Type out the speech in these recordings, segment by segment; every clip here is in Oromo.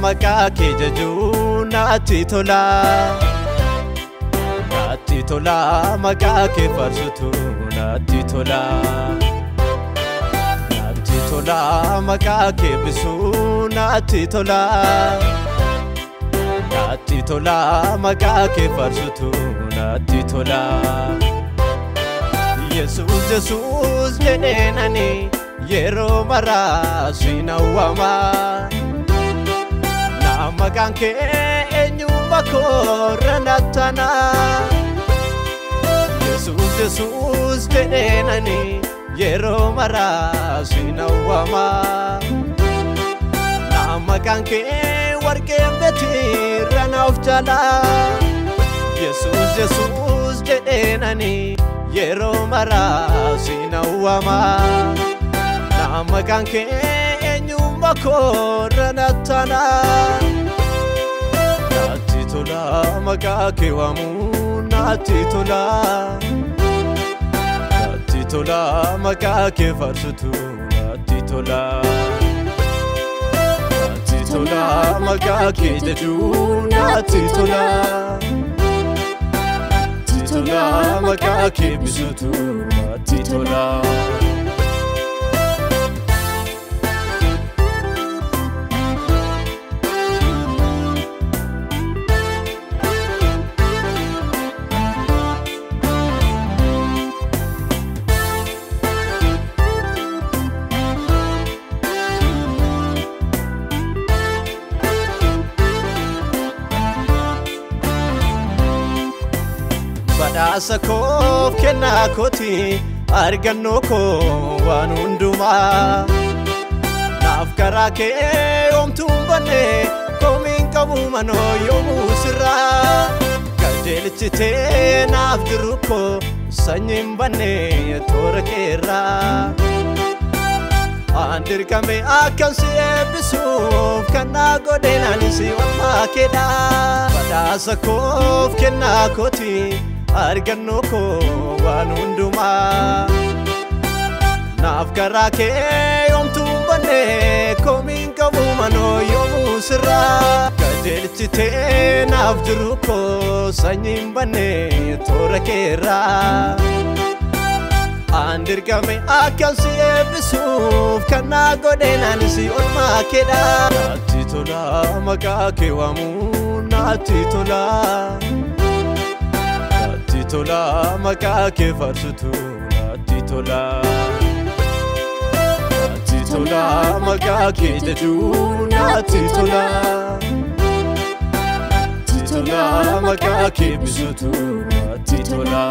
maqaa kee jajuu naatti tola maqaa kee faarsutu naatti tola maqaa kee bisuu naatti tola maqaa kee faarsutu naatti tola Yesuus jedheenani yeroo maraa sinawwama maqaan kee eenyummaa koorra nattana Yesuus jedheenani yeroo maraa sinawwama maqaan kee warqeen beetirra naaf jala Yesuus jedheenani yeroo maraa sinawwama maqaan kee eenyummaa koorra nattana naatti tola maqaa kee waamuu naatti tola maqaa kee faarsutu naatti tola maqaa kee jajuu naatti tola maqaa kee bisutu naatti tola Badhaasa koof kennaa kooti argannoo koo waan hundumaa naaf karaa kee homtuun banne koomiin qabu manoo yoomuu sirraa qajeelchitee naaf jiru koo sanyiin banne toora keerraa dirqame akkan si eebbisuuf kannaa godheen ani si walmaa kedha badhaasa koof kennaa kooti argannoo koo waan hundumaa naaf karaa kee homtuun banne koomiin qabu manoo yoomuu sirraa qajeelchitee naaf jiru koo sanyiin banne toora keerraa dirqame akkan si eebbisuuf kannaa godheen ani si walmaa kedha naatti tola maqaa kee waamuu naatti tola maqaa kee faarsutu naatti tola maqaa kee jajuu naatti tola maqaa kee bisutu naatti tola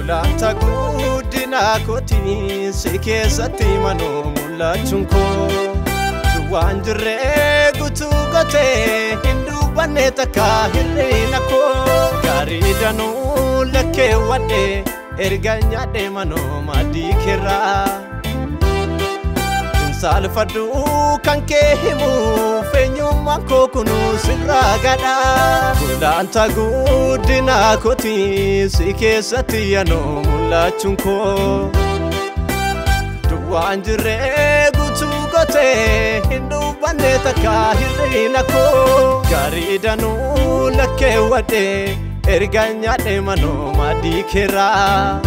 Lanta guddina kooti si keessatti manoo mul'achuun koo waan jirree guutuu gootee hin dubbanne takka hir'ina koo gaarii danuu lakkeewwadhe erga nyaadhe manoo maaddii keerraa saalfadhu kan kee himuuf eenyummaan koo kunuu sirraa gadha Lanta guddina kooti si keessatti yanoo mul'achuun koo waan jirree guutuu gootee hin dubbanne takka hir'ina koo gaarii danuu lakkeewwadhe erga nyaadhe manoo maaddii keerraa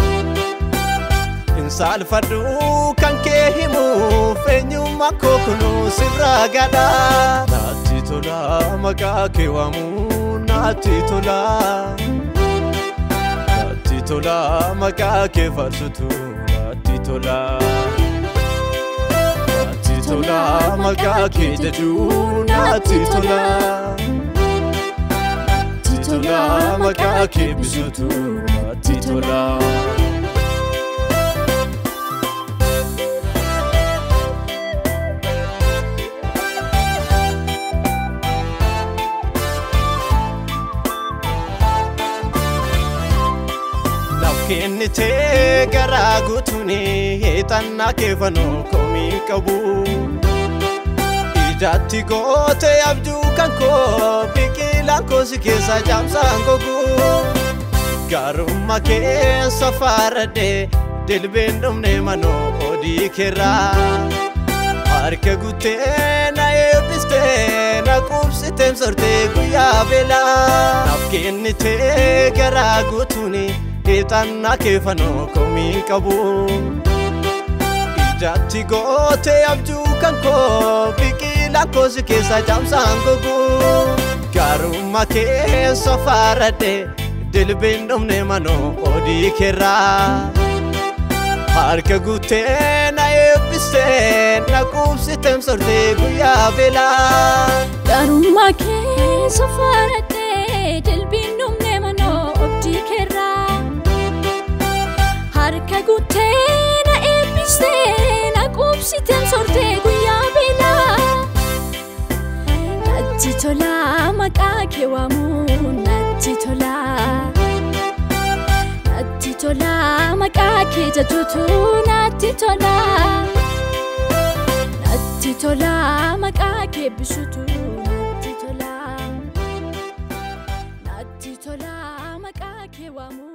saalfadhu kan kee himuuf eenyummaan koo kunuu sirraa gadha naatti tola maqaa kee waamuu naatti tola maqaa kee faarsutu naatti tola maqaa kee jajuu naatti tola maqaa kee bisutu naatti tola gutuni hitanna kefano komi qabu ijatti goote abjuu kanko biqilaan koo si keessa jaamsaan gogu garummaa keessa faaradhe dilbeen dhumne manoo odii keerraa harka guuttee na eebbistee na qubsitee sortee guyyaa beelaa naaf kennitee garaa guutuuni hitanna keefano komi qabu ijatti goote abjuu kanko biqilaan koo si keessa jaamsaan gogu garummaa keessa faaradhe dilbeen dhumne manoo odii keerraa harka guuttee na eebbistee na qubsitee sortee guyyaa beelaa garummaa keessa faaradhe dilbeen dhumne manoo odii keerraa harka guuttee na eebbistee na qubsitee sortee guyyaa beelaa natti tola maqaa kee waamuu natti tola maqaa kee jajuutu natti tola maqaa kee eebbisuutu natti tola maqaa kee waamuu